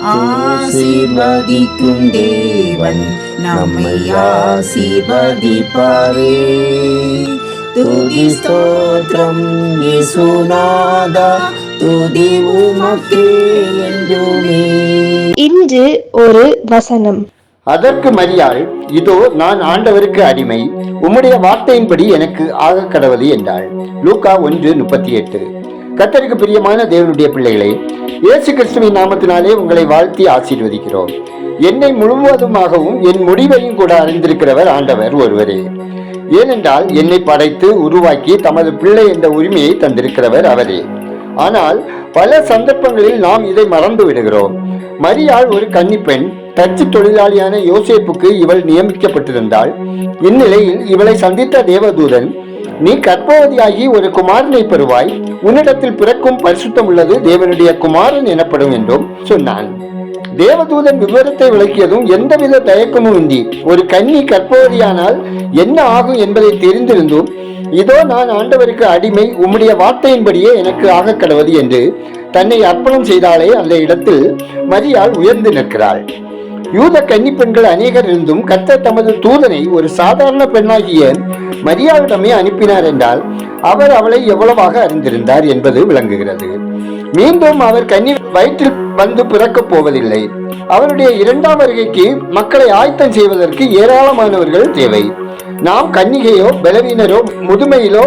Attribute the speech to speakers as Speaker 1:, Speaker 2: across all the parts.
Speaker 1: ஆசீர்வதிக்கும் தேவன் நம்மை ஆசீர்வதிப்பாரே. துதி ஸ்தோத்திரம் இயேசுநாதா, துதி உமக்கே என்றுமே.
Speaker 2: இன்று ஒரு வசனம்.
Speaker 3: அதற்கு மரியாள், இதோ நான் ஆண்டவருக்கு அடிமை, உம்முடைய வார்த்தையின்படி எனக்கு ஆக கடவுளி என்றாள். லூக்கா 1:38. கர்த்தருக்கு பிரியமான தேவனுடைய பிள்ளைகளே, இயேசு கிறிஸ்துவின் நாமத்தினாலே உங்களை வாழ்த்தி ஆசீர்வதிக்கிறோம். என்னை முழுவதுமாகவும் என் முடிவையும் கூட அறிந்திருக்கிறவர் ஆண்டவர் ஒருவரே. ஏனென்றால் என்னை படைத்து உருவாக்கி தமது பிள்ளை என்ற உரிமையை தந்திருக்கிறவர் அவரே. ஆனால் பல சந்தர்ப்பங்களில் நாம் இதை மறந்து விடுகிறோம். மரியாள் ஒரு கன்னிப்பெண். தச்சு தொழிலாளியான யோசேப்புக்கு இவள் நியமிக்கப்பட்டிருந்தாள். இந்நிலையில் இவளை சந்தித்த தேவதூதன், நீ கர்ப்பவதியாகி ஒரு குமாரனை பெறுவாய், உன்னிடத்தில் பிறக்கும் பரிசுத்தம் உள்ளது தேவனுடைய குமாரன் எனப்படும் என்றும் சொன்னான். தேவதூதன் விவரத்தை விளக்கியதும் எந்தவித தயக்கமும் இன்றி, ஒரு கன்னி கர்ப்பவதியானால் என்ன ஆகும் என்பதை தெரிந்திருந்தும், இதோ நான் ஆண்டவருக்கு அடிமை, உம்முடைய வார்த்தையின்படியே எனக்கு ஆக கடவுது என்று தன்னை அர்ப்பணம் செய்தாலே அந்த இடத்தில் மரியாள் உயர்ந்து நிற்கிறாள். யூத கன்னி பெண்கள் அநேகர் இருந்தும் கர்த்தர் தமது தூதனை ஒரு சாதாரண பெண்ணாகிய மரியாளிடமே அனுப்பினார் என்றால் அவர் அவளை எவ்வளவாக அறிந்திருந்தார் என்பது விளங்குகிறது. மீண்டும் அவர் கன்னி வயிற்றில் வந்து பிறக்கப் போவதில்லை. அவருடைய இரண்டாம் வருகைக்கு மக்களை ஆயத்தம் செய்வதற்கு ஏராளமானவர்கள் தேவை. நாம் கன்னிகையோ பலவீனரோ முதுமையிலோ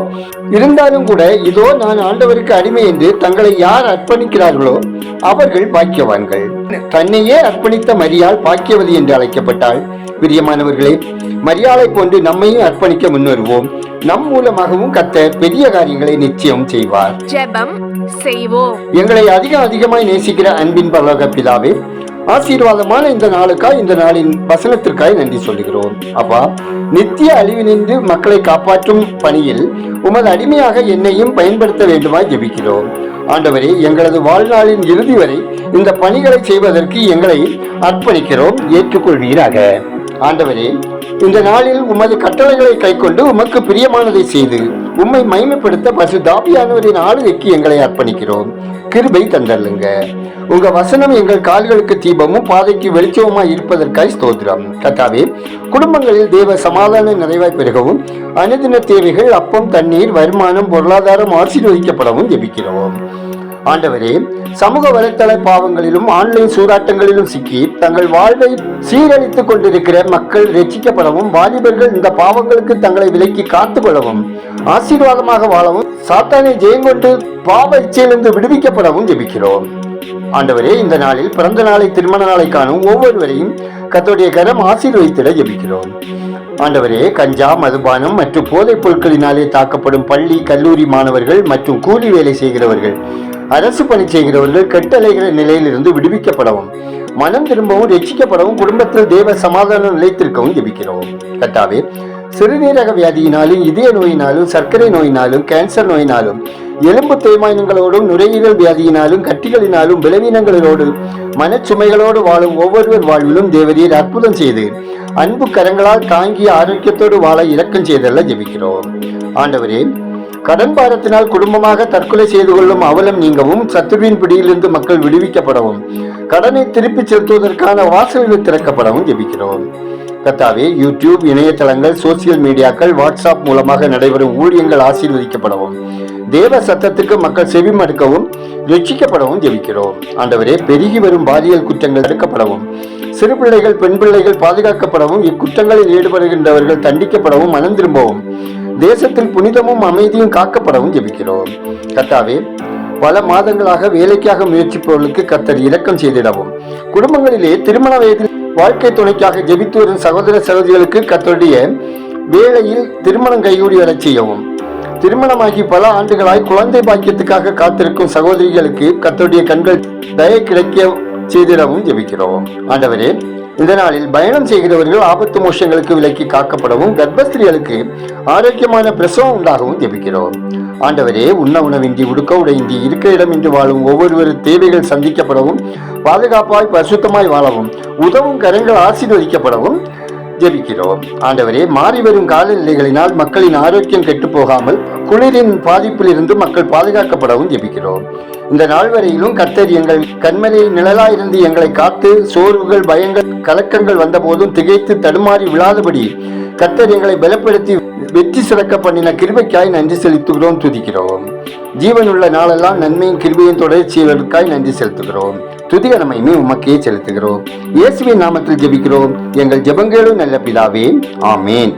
Speaker 3: இருந்தாலும் கூட, இதோ நான் ஆண்டவருக்கு அடிமை என்று தங்களை யார் அர்ப்பணிக்கிறார்களோ அவர்கள் பாக்கியவான்கள். தன்னையே அர்ப்பணித்த மரியாள் பாக்கியவதி என்று அழைக்கப்பட்டாள். பிரியமானவர்களே, மரியாளை போன்று நம்மையும் அர்ப்பணிக்க முன்வருவோம். நம் மூலமாகவும் கர்த்தர் பெரிய காரியங்களை நிச்சயம் செய்வார்.
Speaker 2: ஜெபம் செய்வோம்.
Speaker 3: எங்களை அதிகமாய் நேசிக்கிற அன்பின் பரலோக பிதாவே, ஆசீர்வாதமான இந்த நாளுக்காய், இந்த நாளின் வசனத்திற்காய் நன்றி சொல்லுகிறோம். அப்பா, நித்திய அழிவினின்று மக்களை காப்பாற்றும் பணியில் உமது அடிமையாக என்னையும் பயன்படுத்த வேண்டுமாய் ஜெபிக்கிறோம். ஆண்டவரே, எங்களது வாழ்நாளின் இறுதி வரை இந்த பணிகளை செய்வதற்கு எங்களை அர்ப்பணிக்கிறோம், ஏற்றுக்கொள்வீராக. ஆண்டவரே, இந்த நாளில் உமது கட்டளைகளை கைக்கொண்டு உமக்கு பிரியமானதை செய்து உம்மை மகிமைப்படுத்த பரிசுத்தாவியானவரின் ஆளுகைக்கு எங்களை அர்ப்பணிக்கிறோம். கிருபை தந்தருளுங்க. உங்க வசனம் எங்கள் கால்களுக்கு தீபமும் பாதைக்கு வெளிச்சமுமாய் இருப்பதற்காய் ஸ்தோத்திரம். கர்த்தாவே, குடும்பங்களில் தேவ சமாதான நிறைவாய் பெருகவும், அனுதின தேவைகள், அப்பம், தண்ணீர், வருமானம், பொருளாதாரம் ஆசீர்வதிக்கப்படவும் ஜெபிக்கிறோம். ஆண்டவரே, சமூக வலைத்தள பாவங்களிலும் ஆன்லைன் சூதாட்டங்களிலும் சிக்கி தங்கள் வாழ்வை சீரழித்துக் கொண்டிருக்கிற மக்கள் ரட்சிக்கப்படவும், வாலிபர்கள் இந்த பாவங்களுக்கு தங்களை விலக்கி காத்துக்கொள்ளவும், ஆசீர்வாதமாக வாழவும், சாத்தானை ஜெயங்கொண்டு பாவ இச்சையிலிருந்து விடுவிக்கப்படவும் ஜெபிக்கிறோம். ஆண்டவரே, இந்த நாளில் பிறந்த நாளை, திருமண நாளை காணும் ஒவ்வொருவரையும் கர்த்தருடைய கரம் ஆசீர்வதித்திட ஜெபிக்கிறோம். ஆண்டவரே, கஞ்சா, மதுபானம் மற்றும் போதைப் பொருட்களினாலே தாக்கப்படும் பள்ளி, கல்லூரி மாணவர்கள் மற்றும் கூலி வேலை செய்கிறவர்கள், அரசு பணி செய்கிறவர்கள் கெட்டலைகிற நிலையிலிருந்து விடுவிக்கப்படவும், மனம் திரும்பவும், ரட்சிக்கப்படவும், குடும்பத்தில் தேவ சமாதானம் நிலைத்திருக்கவும் ஜெபிக்கிறோம். கர்த்தாவே, சிறுநீரக வியாதியினாலும், இதய நோயினாலும், சர்க்கரை நோயினாலும், கேன்சர் நோயினாலும், எலும்பு தேய்மானங்களோடும், நுரையீரல் வியாதியினாலும், கட்டிகளினாலும், பலவீனங்களோடு, மனச்சுமைகளோடு வாழும் ஒவ்வொருவர் வாழ்விலும் தேவரீர் அற்புதம் செய்து அன்பு கரங்களால் தாங்கி ஆரோக்கியத்தோடு வாழ இரக்கம் செய்தல்ல ஜெபிக்கிறோம். ஆண்டவரே, கடன் பாரத்தினால் குடும்பமாக தற்கொலை செய்து கொள்ளும் அவலம் நீங்கவும், சத்துருவின் பிடியிலிருந்து மக்கள் விடுவிக்கப்படவும், கடனை திருப்பி செலுத்துவதற்கான வாசல்கள் திறக்கப்படவும் ஜெபிக்கிறோம். கர்த்தாவே, யூடியூப், இணையதளங்கள், சோசியல் மீடியாக்கள், வாட்ஸ்அப் மூலமாக நடைபெறும் ஊழியங்கள் ஆசீர்வதிக்கப்படவும், தேவ சத்தத்துக்கு மக்கள் செவி மடுக்கவும், ரட்சிக்கப்படவும் ஜெபிக்கிறோம். ஆண்டவரே, பெருகி வரும் பாலியல் குற்றங்கள் தடுக்கப்படவும், சிறு பிள்ளைகள், பெண் பிள்ளைகள் பாதுகாக்கப்படவும், இக்குற்றங்களில் ஈடுபடுகின்றவர்கள் தண்டிக்கப்படவும், மனம் திரும்பவும், தேசத்தில் புனிதமும் அமைதியும் காக்கப்படவும் ஜெபிக்கிறோம். கர்த்தாவே, பல மாதங்களாக வேலைக்காக முயற்சிப்பவர்களுக்கு கர்த்தர் இரக்கம் செய்திடவும், குடும்பங்களிலே திருமண வயதில் வாழ்க்கை துணைக்காக ஜெபித்து வரும் சகோதர சகோதரிகளுக்கு கர்த்தருடைய வேளையில் திருமணம் கைகூடி வரச் செய்யவும், திருமணமாகி பல ஆண்டுகளாய் குழந்தை பாக்கியத்துக்காக காத்திருக்கும் சகோதரிகளுக்கு கர்த்தருடைய கண்கள் தயை கிடைக்க செய்திடவும் ஜெபிக்கிறோம். ஆண்டவரே, இந்த நாளில் பயணம் செய்கிறவர்கள் ஆபத்து மோஷங்களுக்கு விலக்கி காக்கப்படவும், கர்ப்பஸ்திரிகளுக்கு ஆரோக்கியமான பிரசவம் உண்டாகவும் ஜெபிக்கிறோம். ஆண்டவரே, உண்ண உணவின்றி, உடுக்க உடையின்றி, இருக்க இடமின்றி வாழும் ஒவ்வொரு தேவைகள் சந்திக்கப்படவும், பாதுகாப்பாய் பரிசுத்தமாய் வாழவும், உதவும் கரங்கள் ஆசீர்வதிக்கப்படவும், ஜெபிக்கிறோம். ஆண்டவரே, மாறி வரும் காலநிலைகளினால் மக்களின் ஆரோக்கியம் கெட்டு போகாமல் குளிரின் பாதிப்பில் இருந்து மக்கள் பாதுகாக்கப்படவும் ஜெபிக்கிறோம். இந்த நாள் வரையிலும் கர்த்தர் எங்கள் கண்மலை நிழலாயிருந்து எங்களை காத்து, சோர்வுகள், பயங்கள், கலக்கங்கள் வந்த போதும் திகைத்து தடுமாறி விழாதபடி கர்த்தர் எங்களை பலப்படுத்தி வெற்றி சிறக்க பண்ணின கிருபைக்காய் நன்றி செலுத்துகிறோம், துதிக்கிறோம். ஜீவனுள்ள நாளெல்லாம் நன்மையும் கிருபையும் தொடர்ச்சிகளுக்காய் நன்றி செலுத்துகிறோம். துதிகரமையுமே உமக்கே செலுத்துகிறோம். இயேசுவின் நாமத்தில் ஜெபிக்கிறோம் எங்கள் ஜெபங்களும் நல்ல பிதாவே, ஆமேன்.